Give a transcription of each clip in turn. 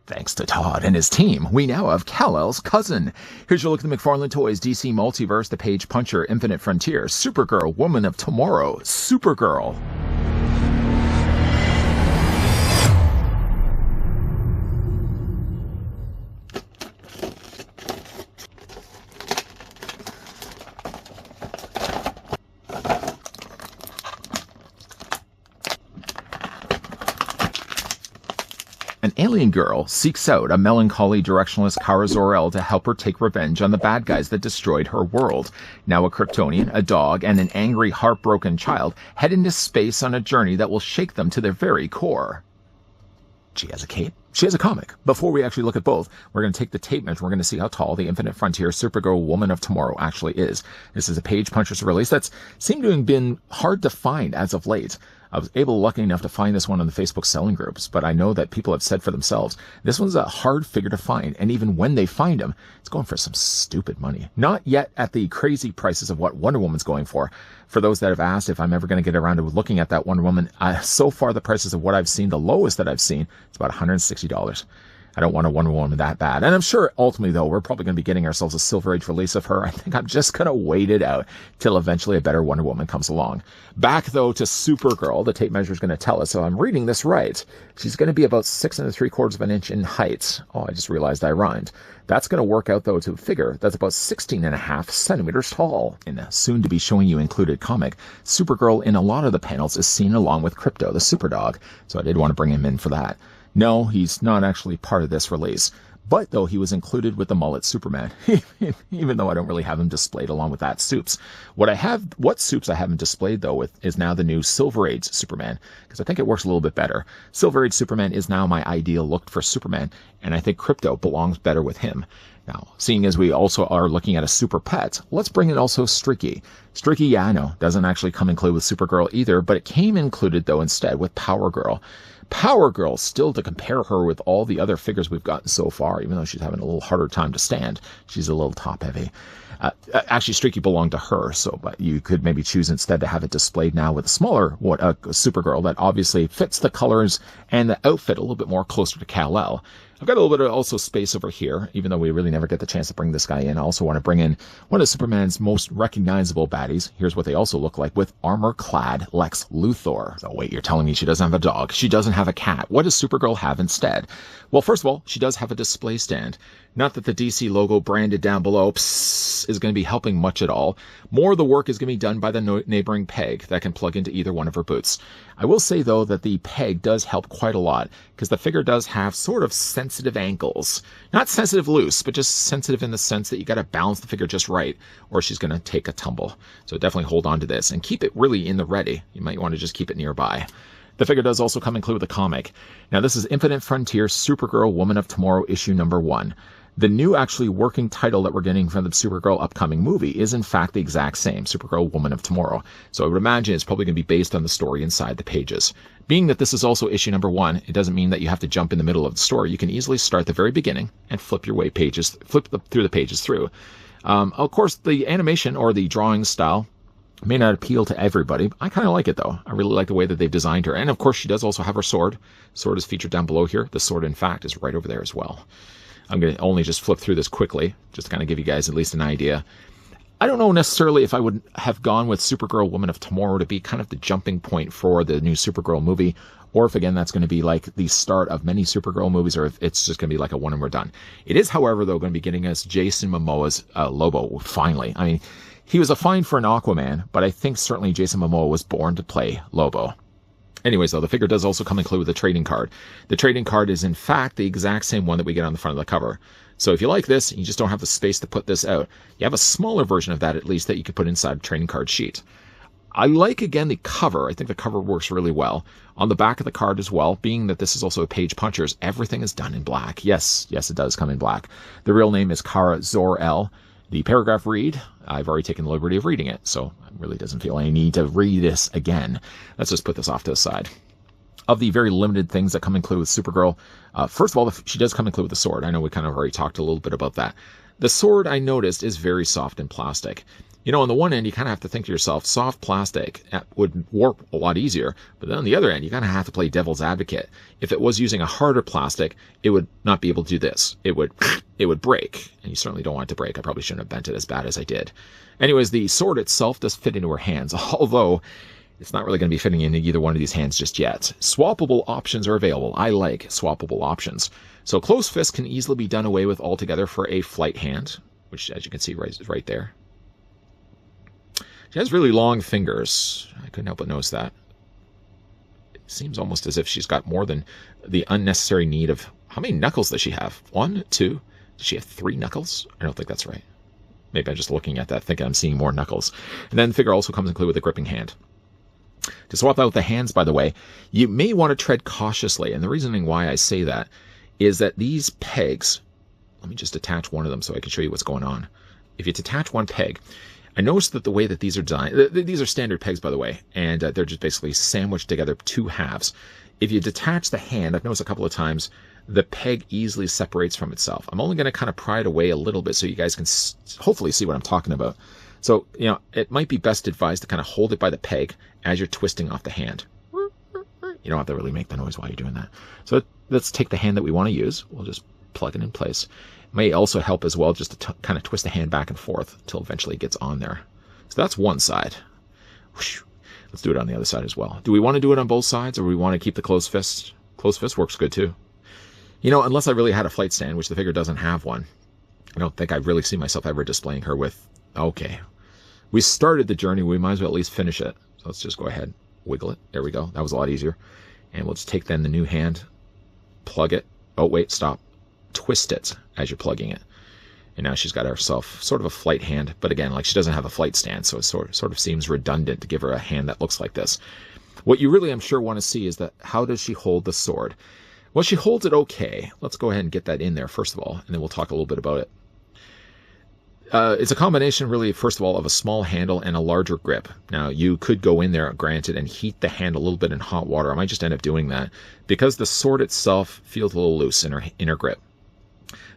Thanks to Todd and his team, we now have Kal-El's cousin. Here's your look at the McFarlane Toys DC Multiverse, The Page Puncher, Infinite Frontier, Supergirl, Woman of Tomorrow, Supergirl. An alien girl seeks out a melancholy directionless Kara Zor-El to help her take revenge on the bad guys that destroyed her world. Now a Kryptonian, a dog, and an angry, heartbroken child head into space on a journey that will shake them to their very core. She has a cape. She has a comic. Before we actually look at both, we're going to take the tape measure. We're going to see how tall the Infinite Frontier Supergirl Woman of Tomorrow actually is. This is a Page Puncher's release that's seemed to have been hard to find as of late. I was lucky enough to find this one on the Facebook selling groups, but I know that people have said for themselves, this one's a hard figure to find, and even when they find them, it's going for some stupid money. Not yet at the crazy prices of what Wonder Woman's going for. For those that have asked if I'm ever going to get around to looking at that Wonder Woman, so far the prices of what I've seen, the lowest that I've seen, it's about $160. I don't want a Wonder Woman that bad. And I'm sure ultimately, though, we're probably going to be getting ourselves a Silver Age release of her. I think I'm just going to wait it out till eventually a better Wonder Woman comes along. Back, though, to Supergirl. The tape measure is going to tell us, so I'm reading this right. She's going to be about 6 3/4 of an inch in height. Oh, I just realized I rhymed. That's going to work out, though, to a figure that's about 16.5 centimeters tall. In a soon-to-be showing you included comic, Supergirl in a lot of the panels is seen along with Krypto, the Superdog. So I did want to bring him in for that. No, he's not actually part of this release. But, though, he was included with the mullet Superman, even though I don't really have him displayed along with that Supes. What Supes I have him displayed, though, with is now the new Silver Age Superman, because I think it works a little bit better. Silver Age Superman is now my ideal look for Superman, and I think Krypto belongs better with him. Now, seeing as we also are looking at a super pet, let's bring in also Streaky. Streaky, yeah, I know, doesn't actually come included with Supergirl either, but it came included, though, instead with Power Girl. Power Girl, still to compare her with all the other figures we've gotten so far, even though she's having a little harder time to stand. She's a little top heavy. Actually, Streaky belonged to her, but you could maybe choose instead to have it displayed now with a smaller Supergirl that obviously fits the colors and the outfit a little bit more closer to Kal-El. I've got a little bit of also space over here, even though we really never get the chance to bring this guy in. I also want to bring in one of Superman's most recognizable baddies. Here's what they also look like with armor-clad Lex Luthor. So wait, you're telling me she doesn't have a dog. She doesn't have a cat. What does Supergirl have instead? Well, first of all, she does have a display stand. Not that the DC logo branded down below is going to be helping much at all. More of the work is going to be done by the neighboring peg that can plug into either one of her boots. I will say, though, that the peg does help quite a lot because the figure does have sort of sensitive ankles. Not sensitive loose, but just sensitive in the sense that you got to balance the figure just right or she's going to take a tumble. So definitely hold on to this and keep it really in the ready. You might want to just keep it nearby. The figure does also come included with a comic. Now, this is Infinite Frontier Supergirl Woman of Tomorrow issue number 1. The new actually working title that we're getting from the Supergirl upcoming movie is in fact the exact same, Supergirl Woman of Tomorrow. So I would imagine it's probably going to be based on the story inside the pages. Being that this is also issue number 1, it doesn't mean that you have to jump in the middle of the story. You can easily start the very beginning and flip through the pages through. Of course, the animation or the drawing style may not appeal to everybody. I kind of like it, though. I really like the way that they've designed her. And, of course, she does also have her sword. Sword is featured down below here. The sword, in fact, is right over there as well. I'm going to only just flip through this quickly, just to kind of give you guys at least an idea. I don't know necessarily if I would have gone with Supergirl Woman of Tomorrow to be kind of the jumping point for the new Supergirl movie, or if, again, that's going to be like the start of many Supergirl movies, or if it's just going to be like a one and we're done. It is, however, though, going to be getting us Jason Momoa's Lobo, finally. I mean, he was a find for an Aquaman, but I think certainly Jason Momoa was born to play Lobo. Anyways, though, the figure does also come included with a trading card. The trading card is, in fact, the exact same one that we get on the front of the cover. So if you like this, and you just don't have the space to put this out, you have a smaller version of that, at least, that you could put inside a trading card sheet. I like, again, the cover. I think the cover works really well. On the back of the card as well, being that this is also a Page Punchers, everything is done in black. Yes, it does come in black. The real name is Kara Zor-El. The paragraph read, I've already taken the liberty of reading it, so it really doesn't feel any need to read this again. Let's just put this off to the side. Of the very limited things that come included with Supergirl, first of all, she does come included with the sword. I know we kind of already talked a little bit about that. The sword, I noticed, is very soft in plastic. You know, on the one end, you kind of have to think to yourself, soft plastic would warp a lot easier. But then on the other end, you kind of have to play devil's advocate. If it was using a harder plastic, it would not be able to do this. It would break. And you certainly don't want it to break. I probably shouldn't have bent it as bad as I did. Anyways, the sword itself does fit into her hands, although it's not really going to be fitting into either one of these hands just yet. Swappable options are available. I like swappable options. So closed fist can easily be done away with altogether for a flight hand, which, as you can see, is right there. She has really long fingers. I couldn't help but notice that. It seems almost as if she's got more than the unnecessary need of... How many knuckles does she have? 1, 2? Does she have 3 knuckles? I don't think that's right. Maybe I'm just looking at that thinking I'm seeing more knuckles. And then the figure also comes included with a gripping hand. To swap out the hands, by the way, you may want to tread cautiously. And the reasoning why I say that is that these pegs... Let me just attach one of them so I can show you what's going on. If you detach one peg... I noticed that the way that these are designed, these are standard pegs, by the way, and they're just basically sandwiched together 2 halves. If you detach the hand, I've noticed a couple of times, the peg easily separates from itself. I'm only going to kind of pry it away a little bit so you guys can hopefully see what I'm talking about. So, you know, it might be best advised to kind of hold it by the peg as you're twisting off the hand. You don't have to really make the noise while you're doing that. So let's take the hand that we want to use. We'll just plug it in place. May also help as well just to kind of twist the hand back and forth until eventually it gets on there. So that's one side. Whoosh. Let's do it on the other side as well. Do we want to do it on both sides, or do we want to keep the closed fist? Closed fist works good too. You know, unless I really had a flight stand, which the figure doesn't have one, I don't think I really see myself ever displaying her with... Okay. We started the journey. We might as well at least finish it. So let's just go ahead. Wiggle it. There we go. That was a lot easier. And we'll just take then the new hand, plug it. Oh, wait, stop. Twist it as you're plugging it. And now she's got herself sort of a flight hand, but again, like she doesn't have a flight stand, so it sort of seems redundant to give her a hand that looks like this. What you really, I'm sure, want to see is that how does she hold the sword? Well, she holds it okay. Let's go ahead and get that in there first of all, and then we'll talk a little bit about it. It's a combination, really, first of all, of a small handle and a larger grip. Now, you could go in there, granted, and heat the hand a little bit in hot water. I might just end up doing that because the sword itself feels a little loose in her grip.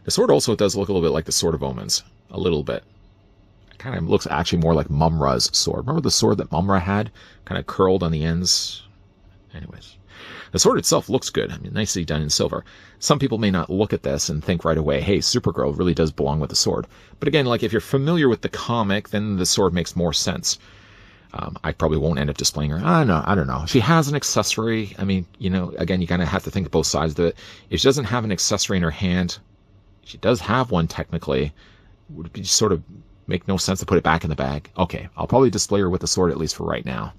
The sword also does look a little bit like the Sword of Omens. A little bit. It kind of looks actually more like Mumra's sword. Remember the sword that Mumra had? Kind of curled on the ends? Anyways. The sword itself looks good. I mean, nicely done in silver. Some people may not look at this and think right away, hey, Supergirl really does belong with the sword. But again, like if you're familiar with the comic, then the sword makes more sense. I probably won't end up displaying her. I don't know. She has an accessory. I mean, you know, again, you kind of have to think of both sides of it. If she doesn't have an accessory in her hand... She does have one technically. Would it be sort of make no sense to put it back in the bag? Okay, I'll probably display her with the sword at least for right now.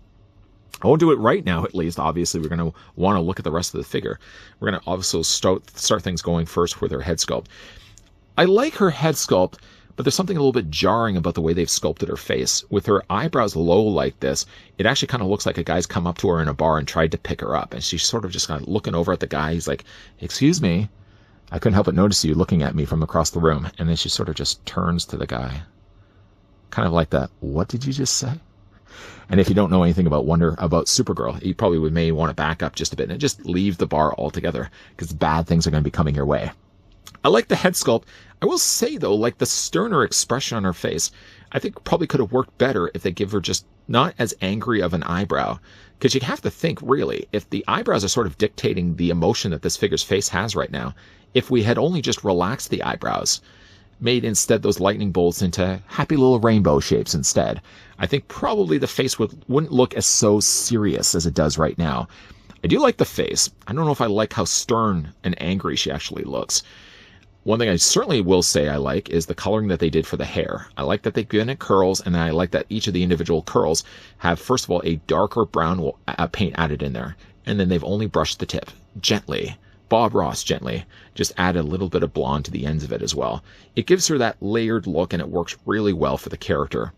I won't do it right now at least. Obviously, we're going to want to look at the rest of the figure. We're going to also start things going first with her head sculpt. I like her head sculpt, but there's something a little bit jarring about the way they've sculpted her face. With her eyebrows low like this, it actually kind of looks like a guy's come up to her in a bar and tried to pick her up. And she's sort of just kind of looking over at the guy. He's like, excuse me. I couldn't help but notice you looking at me from across the room. And then she sort of just turns to the guy. Kind of like that, what did you just say? And if you don't know anything about Supergirl, you probably may want to back up just a bit and just leave the bar altogether, because bad things are going to be coming your way. I like the head sculpt. I will say, though, like the sterner expression on her face, I think probably could have worked better if they give her just not as angry of an eyebrow. Because you have to think, really, if the eyebrows are sort of dictating the emotion that this figure's face has right now, if we had only just relaxed the eyebrows, made instead those lightning bolts into happy little rainbow shapes instead, I think probably the face wouldn't look as so serious as it does right now. I do like the face. I don't know if I like how stern and angry she actually looks. One thing I certainly will say I like is the coloring that they did for the hair. I like that they've given it curls, and I like that each of the individual curls have, first of all, a darker brown paint added in there, and then they've only brushed the tip gently. Bob Ross gently just added a little bit of blonde to the ends of it as well. It gives her that layered look, and it works really well for the character.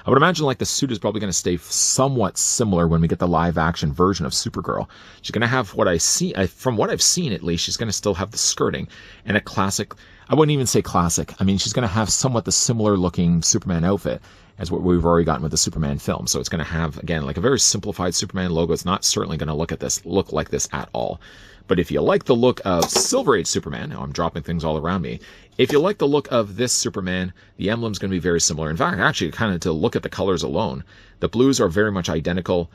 I would imagine like the suit is probably going to stay somewhat similar when we get the live action version of Supergirl. She's going to have what I see, from what I've seen at least, she's going to still have the skirting and a classic, I wouldn't even say classic. I mean, she's going to have somewhat the similar looking Superman outfit as what we've already gotten with the Superman film. So it's going to have, again, like a very simplified Superman logo. It's not certainly going to look like this at all. But if you like the look of Silver Age Superman, now I'm dropping things all around me. If you like the look of this Superman, the emblem's going to be very similar. In fact, actually, kind of to look at the colors alone, the blues are very much identical.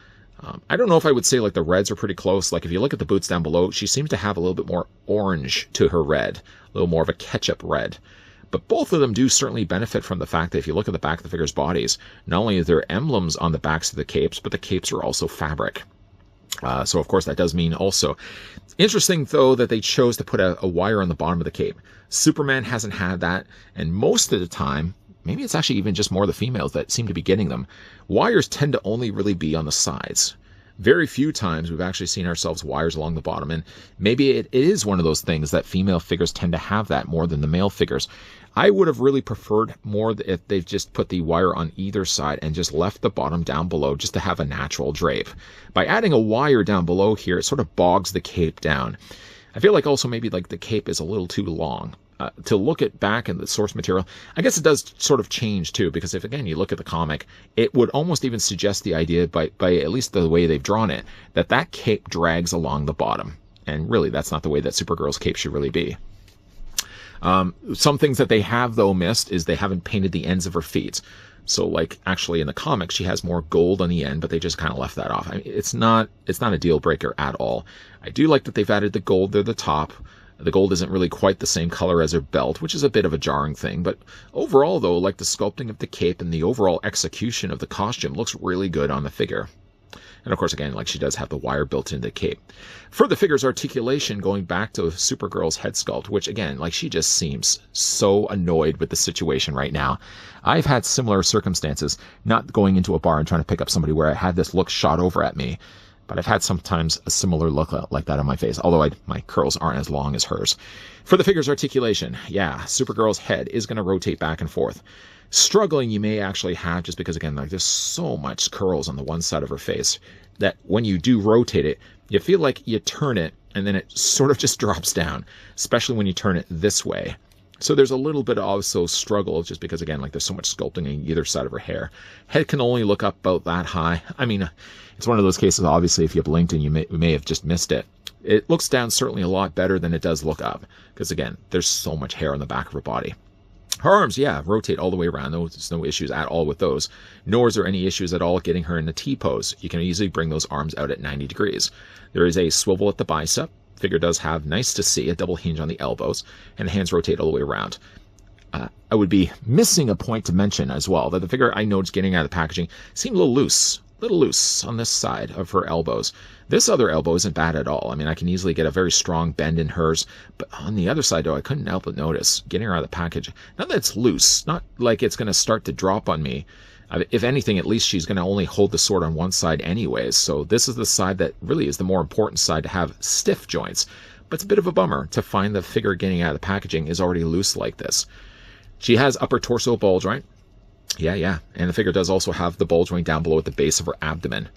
I don't know if I would say like the reds are pretty close. Like if you look at the boots down below, she seems to have a little bit more orange to her red, a little more of a ketchup red. But both of them do certainly benefit from the fact that if you look at the back of the figure's bodies, not only are there emblems on the backs of the capes, but the capes are also fabric. So of course that does mean also. Interesting though that they chose to put a wire on the bottom of the cape. Superman hasn't had that, and most of the time, maybe it's actually even just more the females that seem to be getting them, wires tend to only really be on the sides. Very few times we've actually seen ourselves wires along the bottom, and maybe it is one of those things that female figures tend to have that more than the male figures. I would have really preferred more if they've just put the wire on either side and just left the bottom down below just to have a natural drape. By adding a wire down below here, it sort of bogs the cape down. I feel like also maybe like the cape is a little too long. To look at back in the source material, I guess it does sort of change too, because if again you look at the comic, it would almost even suggest the idea by at least the way they've drawn it, that cape drags along the bottom. And really that's not the way that Supergirl's cape should really be. Some things that they have though missed is they haven't painted the ends of her feet. So like actually in the comic she has more gold on the end, but they just kind of left that off. I mean, it's not a deal breaker at all. I do like that they've added the gold near the top. The gold isn't really quite the same color as her belt, which is a bit of a jarring thing. But overall, though, like the sculpting of the cape and the overall execution of the costume looks really good on the figure. And of course, again, like she does have the wire built into the cape. For the figure's articulation, going back to Supergirl's head sculpt, which again, like she just seems so annoyed with the situation right now. I've had similar circumstances, not going into a bar and trying to pick up somebody where I had this look shot over at me. But I've had sometimes a similar look like that on my face, although my curls aren't as long as hers. For the figure's articulation, yeah, Supergirl's head is going to rotate back and forth. Struggling you may actually have just because, again, like there's so much curls on the one side of her face that when you do rotate it, you feel like you turn it and then it sort of just drops down, especially when you turn it this way. So there's a little bit of also struggle just because, again, like there's so much sculpting on either side of her hair. Head can only look up about that high. I mean, it's one of those cases, obviously, if you blinked and you may have just missed it. It looks down certainly a lot better than it does look up because, again, there's so much hair on the back of her body. Her arms, yeah, rotate all the way around. There's no issues at all with those. Nor is there any issues at all getting her in the T-pose. You can easily bring those arms out at 90 degrees. There is a swivel at the bicep. Figure does have, nice to see, a double hinge on the elbows, and the hands rotate all the way around. I would be missing a point to mention as well, that the figure I noticed getting out of the packaging seemed a little loose on this side of her elbows. This other elbow isn't bad at all. I mean, I can easily get a very strong bend in hers, but on the other side, though, I couldn't help but notice, getting her out of the package, not that it's loose, not like it's going to start to drop on me. If anything, at least she's going to only hold the sword on one side anyways, so this is the side that really is the more important side to have stiff joints. But it's a bit of a bummer to find the figure getting out of the packaging is already loose like this. She has upper torso ball joint. Yeah. And the figure does also have the ball joint down below at the base of her abdomen.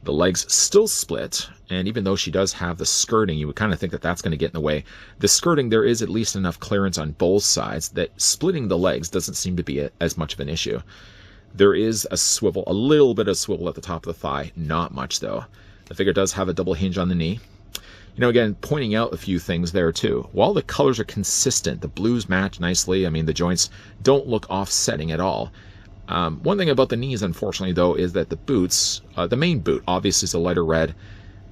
The legs still split, and even though she does have the skirting, you would kind of think that that's going to get in the way. The skirting, there is at least enough clearance on both sides that splitting the legs doesn't seem to be as much of an issue. There is a swivel, a little bit of swivel at the top of the thigh, not much though. The figure does have a double hinge on the knee. You know, again, pointing out a few things there too. While the colors are consistent, the blues match nicely. I mean, the joints don't look offsetting at all. One thing about the knees, unfortunately, though, is that the boots, the main boot, obviously is a lighter red.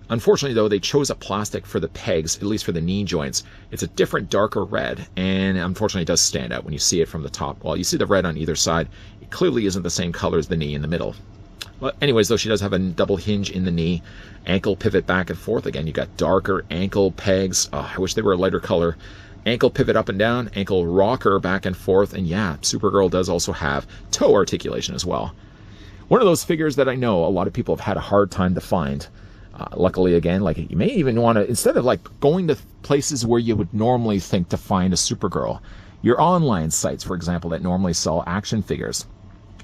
Unfortunately, though, they chose a plastic for the pegs, at least for the knee joints. It's a different, darker red, and unfortunately it does stand out when you see it from the top. While you see the red on either side, it clearly isn't the same color as the knee in the middle. Well, anyways, though, she does have a double hinge in the knee, ankle pivot back and forth. Again, you got darker ankle pegs. Oh, I wish they were a lighter color. Ankle pivot up and down, ankle rocker back and forth, and yeah, Supergirl does also have toe articulation as well. One of those figures that I know a lot of people have had a hard time to find. Luckily, again, like you may even want to, instead of like going to places where you would normally think to find a Supergirl, your online sites, for example, that normally sell action figures,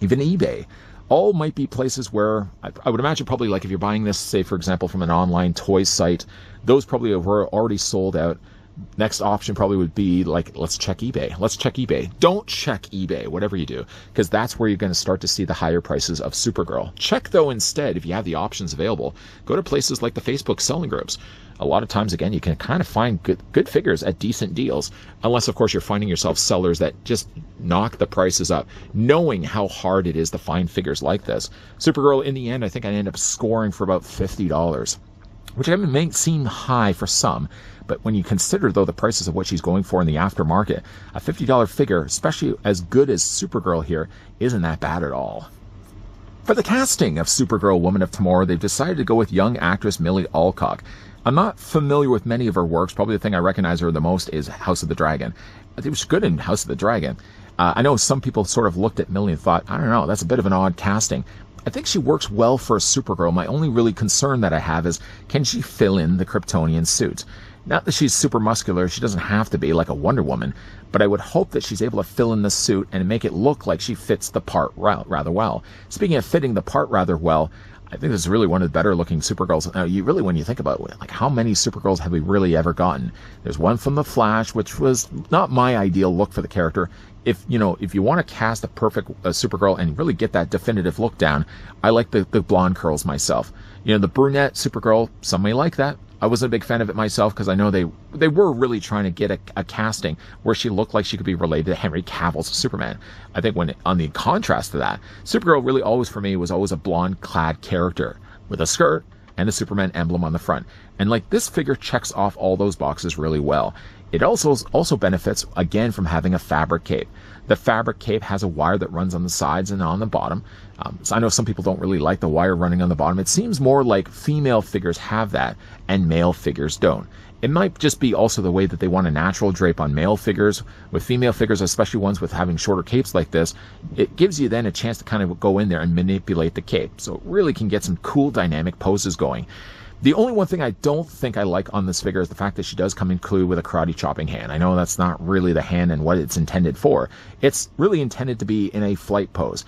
even eBay, all might be places where I would imagine probably like if you're buying this, say, for example, from an online toy site, those probably were already sold out. Next option probably would be like, let's check eBay. Let's check eBay. Don't check eBay, whatever you do, because that's where you're going to start to see the higher prices of Supergirl. Check, though, instead, if you have the options available, go to places like the Facebook selling groups. A lot of times, again, you can kind of find good figures at decent deals, unless, of course, you're finding yourself sellers that just knock the prices up, knowing how hard it is to find figures like this. Supergirl, in the end, I think I ended up scoring for about $50, which may seem high for some, but when you consider, though, the prices of what she's going for in the aftermarket, a $50 figure, especially as good as Supergirl here, isn't that bad at all. For the casting of Supergirl Woman of Tomorrow, they've decided to go with young actress Millie Alcock. I'm not familiar with many of her works. Probably the thing I recognize her the most is House of the Dragon. I think she was good in House of the Dragon. I know some people sort of looked at Millie and thought, I don't know, that's a bit of an odd casting. I think she works well for a Supergirl. My only really concern that I have is, can she fill in the Kryptonian suit? Not that she's super muscular, she doesn't have to be like a Wonder Woman, but I would hope that she's able to fill in the suit and make it look like she fits the part rather well. Speaking of fitting the part rather well, I think this is really one of the better looking Supergirls. Now, when you think about it, like, how many Supergirls have we really ever gotten? There's one from The Flash, which was not my ideal look for the character. If you want to cast a perfect Supergirl and really get that definitive look down, I like the blonde curls myself. The brunette Supergirl, some may like that. I wasn't a big fan of it myself because I know they were really trying to get a casting where she looked like she could be related to Henry Cavill's Superman. I think on the contrast to that, Supergirl really always for me was always a blonde-clad character with a skirt and a Superman emblem on the front. And like, this figure checks off all those boxes really well. It also benefits, again, from having a fabric cape. The fabric cape has a wire that runs on the sides and on the bottom. So I know some people don't really like the wire running on the bottom. It seems more like female figures have that and male figures don't. It might just be also the way that they want a natural drape on male figures. With female figures, especially ones with having shorter capes like this, it gives you then a chance to kind of go in there and manipulate the cape. So it really can get some cool dynamic poses going. The only one thing I don't think I like on this figure is the fact that she does come included with a karate chopping hand. I know that's not really the hand and what it's intended for. It's really intended to be in a flight pose.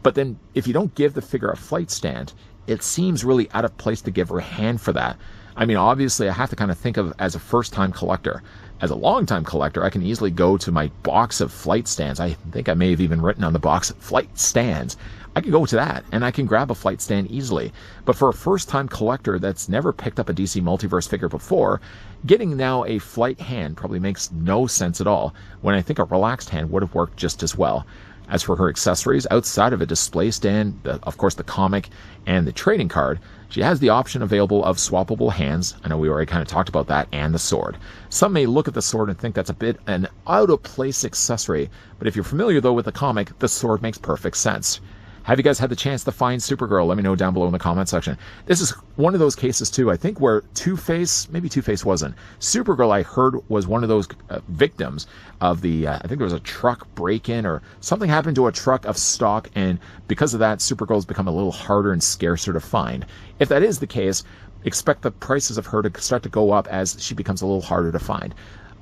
But then if you don't give the figure a flight stand, it seems really out of place to give her a hand for that. I mean, obviously, I have to kind of think of as a first-time collector. As a long-time collector, I can easily go to my box of flight stands. I think I may have even written on the box, flight stands. I can go to that, and I can grab a flight stand easily. But for a first-time collector that's never picked up a DC Multiverse figure before, getting now a flight hand probably makes no sense at all, when I think a relaxed hand would have worked just as well. As for her accessories, outside of a display stand, of course the comic, and the trading card, she has the option available of swappable hands. I know we already kind of talked about that, and the sword. Some may look at the sword and think that's a bit an out-of-place accessory, but if you're familiar, though, with the comic, the sword makes perfect sense. Have you guys had the chance to find Supergirl? Let me know down below in the comment section. This is one of those cases, too, I think, where Two-Face, maybe Two-Face wasn't. Supergirl, I heard, was one of those victims of the, I think there was a truck break-in or something happened to a truck of stock, and because of that, Supergirl's become a little harder and scarcer to find. If that is the case, expect the prices of her to start to go up as she becomes a little harder to find.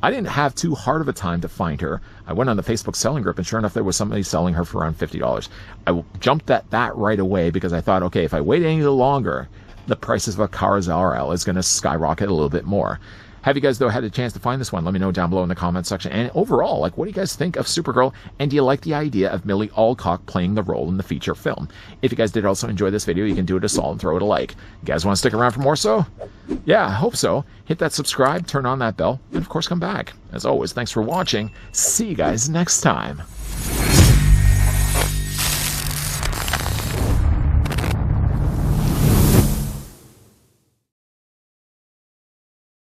I didn't have too hard of a time to find her. I went on the Facebook selling group, and sure enough, there was somebody selling her for around $50. I jumped at that right away because I thought, okay, if I wait any longer, the prices of a Kara Zor-El is going to skyrocket a little bit more. Have you guys, though, had a chance to find this one? Let me know down below in the comment section. And overall, like, what do you guys think of Supergirl? And do you like the idea of Millie Alcock playing the role in the feature film? If you guys did also enjoy this video, you can do it a solid and throw it a like. You guys want to stick around for more so? Yeah, I hope so. Hit that subscribe, turn on that bell, and of course come back. As always, thanks for watching. See you guys next time.